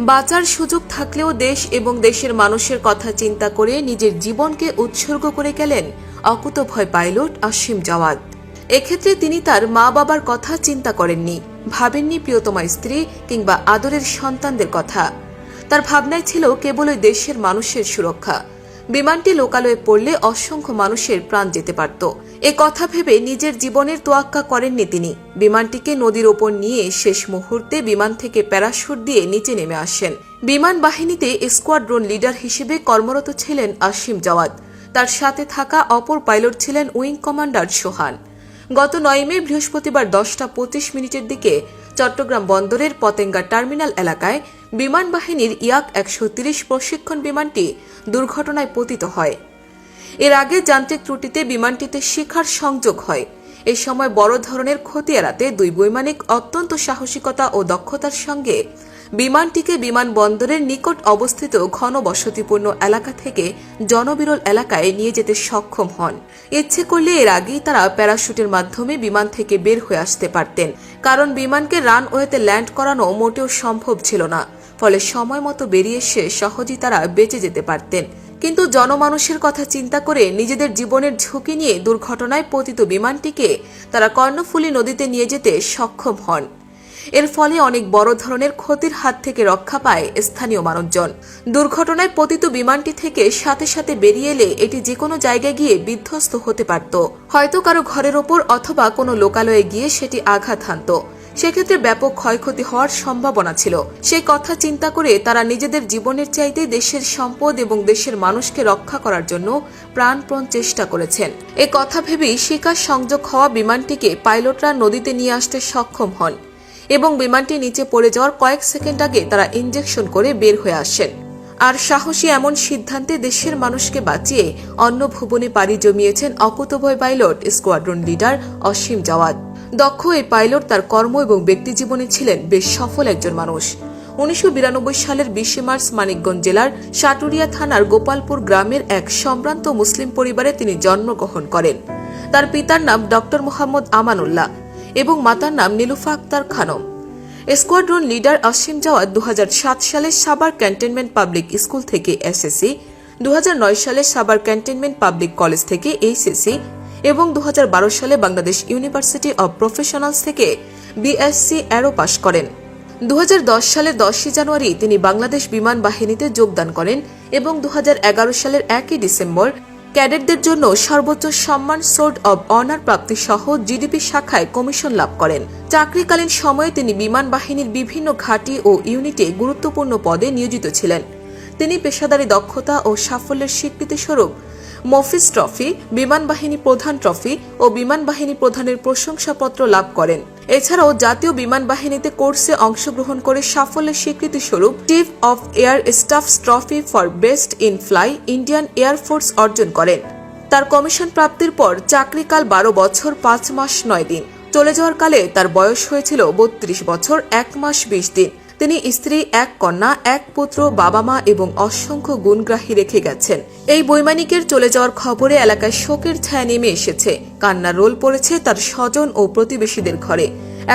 বাঁচার সুযোগ থাকলেও দেশ এবং দেশের মানুষের কথা চিন্তা করে নিজের জীবনকে উৎসর্গ করে গেলেন অকুতোভয় পাইলট আসিম জাওয়াদ। এক্ষেত্রে তিনি তার মা বাবার কথা চিন্তা করেননি, ভাবেননি প্রিয়তমা স্ত্রী কিংবা আদরের সন্তানদের কথা। তার ভাবনায় ছিল কেবলই দেশের মানুষের সুরক্ষা। বিমানটি লোকালয়ে পড়লে অসংখ্য মানুষের প্রাণ যেতে পারত। এ কথা ভেবে নিজের জীবনের তোয়াক্কা করেননি তিনি। বিমানটিকে নদীর ওপর নিয়ে শেষ মুহূর্তে বিমান থেকে প্যারাশুট দিয়ে নিচে নেমে আসেন। বিমান বাহিনীতে স্কোয়াড্রন লিডার হিসেবে কর্মরত ছিলেন আসিম জাওয়াদ। তার সাথে থাকা অপর পাইলট ছিলেন উইং কমান্ডার সোহান। গত 9 মে বৃহস্পতিবার 10:25 দিকে চট্টগ্রাম বন্দরের পতেঙ্গা টার্মিনাল এলাকায় বিমান বাহিনীর ইয়াক 130 প্রশিক্ষণ বিমানটি দুর্ঘটনায় পতিত হয়। এর আগে যান্ত্রিক ত্রুটিতে বিমানটিতে শিখার সংযোগ হয়। এ সময় বড় ধরনের ক্ষতি এড়াতে দুই বৈমানিক অত্যন্ত সাহসিকতা ও দক্ষতার সঙ্গে বিমানটিকে বিমানবন্দরের নিকট অবস্থিত ঘনবসতিপূর্ণ এলাকা থেকে জনবিরল এলাকায় নিয়ে যেতে সক্ষম হন। ইচ্ছে করলে এর আগেই তারা প্যারাশুটের মাধ্যমে বিমান থেকে বের হয়ে আসতে পারতেন, কারণ বিমানকে রানওয়েতে ল্যান্ড করানো মোটেও সম্ভব ছিল না। ফলে সময় মতো বেরিয়ে এসে সহজেই তারা বেঁচে যেতে পারতেন। কিন্তু জনমানুষের কথা চিন্তা করে নিজেদের জীবনের ঝুঁকি নিয়ে দুর্ঘটনায় পতিত বিমানটিকে তারা কর্ণফুলী নদীতে নিয়ে যেতে সক্ষম হন। এর ফলে অনেক বড় ধরনের ক্ষতির হাত থেকে রক্ষা পায় স্থানীয় মানুষজন। দুর্ঘটনায় পতিত বিমানটি থেকে সাথে সাথে বেরিয়ে এলে এটি যে কোনো জায়গায় গিয়ে বিধ্বস্ত হতে পারত, হয়তো কারো ঘরের ওপর অথবা কোনো লোকালয়ে গিয়ে সেটি আঘাত হানত। সেক্ষেত্রে ব্যাপক ক্ষয়ক্ষতি হওয়ার সম্ভাবনা ছিল। সেই কথা চিন্তা করে তারা নিজেদের জীবনের চাইতে দেশের সম্পদ এবং দেশের মানুষকে রক্ষা করার জন্য প্রাণপণ চেষ্টা করেছেন। এ কথা ভেবেই শিকার সংযোগ হওয়া বিমানটিকে পাইলটরা নদীতে নিয়ে আসতে সক্ষম হন এবং বিমানটি নিচে পড়ে যাওয়ার কয়েক সেকেন্ড আগে তারা ইঞ্জেকশন করে বের হয়ে আসেন। আর সাহসী এমন সিদ্ধান্তে দেশের মানুষকে বাঁচিয়ে অন্য ভুবনে পাড়ি জমিয়েছেন অকুতোভয় pilot squadron leader Asim Jawad. দক্ষ এই পাইলট তার কর্ম এবং ব্যক্তিজীবনে ছিলেন বেশ সফল একজন মানুষ। 1992 সালের 20 মার্চ মানিকগঞ্জ জেলার সাটুরিয়া থানার গোপালপুর গ্রামের এক সম্ভ্রান্ত মুসলিম পরিবারে তিনি জন্মগ্রহণ করেন। তার পিতার নাম ডক্টর মোহাম্মদ আমানুল্লাহ এবং মাতার নাম নীলুফা আক্তার খানম। স্কোয়াড্রন লিডার আসিম জাওয়াদ 2007 সালে সাভার ক্যান্টনমেন্ট পাবলিক স্কুল থেকে এসএসসি, 2009 সালে সাভার ক্যান্টনমেন্ট পাবলিক কলেজ থেকে এইচএসসি এবং 2012 সালে বাংলাদেশ ইউনিভার্সিটি অব প্রফেশনালস থেকে বিএসসি অ্যারো পাশ করেন। 2010 সালের 10 জানুয়ারি তিনি বাংলাদেশ বিমান বাহিনীতে যোগদান করেন এবং 2011 সালের 1 ডিসেম্বর ক্যাডেটদের জন্য সর্বোচ্চ সম্মান সোর্ড অব অনার প্রাপ্তি সহ জিডিপি শাখায় কমিশন লাভ করেন। চাকরিকালীন সময়ে তিনি বিমান বাহিনীর বিভিন্ন ঘাঁটি ও ইউনিটে গুরুত্বপূর্ণ পদে নিয়োজিত ছিলেন। তিনি পেশাদারী দক্ষতা ও সাফল্যের স্বীকৃতিস্বরূপ মফিজ ট্রফি, বিমান বাহিনী প্রধান ট্রফি ও বিমান বাহিনী প্রধানের প্রশংসাপত্র লাভ করেন। এছাড়াও জাতীয় বিমান বাহিনীতে কোর্সে অংশগ্রহণ করে সাফল্যের স্বীকৃতিস্বরূপ chief of air stuffs trophy for best in fly Indian air force অর্জন করেন। তার কমিশন প্রাপ্তির পর চাকরিকাল 12 বছর 5 মাস 9 দিন। চলে যাওয়ার কালে তার বয়স হয়েছিল 32 বছর 1 মাস 20 দিন। তিনি স্ত্রী, 1 কন্যা, 1 পুত্র, বাবা মা এবং অসংখ্য গুণগ্রাহী রেখে গেছেন। এই বৈমানিকের চলে যাওয়ার খবরে এলাকায় শোকের ছায়া নেমে এসেছে। কান্নার রোল পড়েছে তার স্বজন ও প্রতিবেশীদের ঘরে।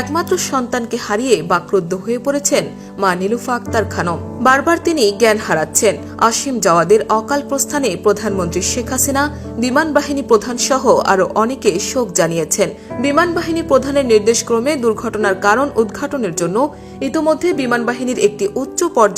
একমাত্র সন্তানকে হারিয়ে বাক্রুদ্ধ হয়ে পড়েছেন মা নীলুফা আক্তার খানম। বারবার তিনি জ্ঞান হারাচ্ছেন। আসিম জাওয়াদের অকাল প্রস্থানে প্রধানমন্ত্রী শেখ হাসিনা, বিমান বাহিনী প্রধান সহ আরো অনেকে শোক জানিয়েছেন। বিমান বাহিনী প্রধানের নির্দেশক্রমে দুর্ঘটনার কারণ উদ্ঘাটনের জন্য ইতোমধ্যে বিমান বাহিনীর একটি উচ্চ পর্যায়ে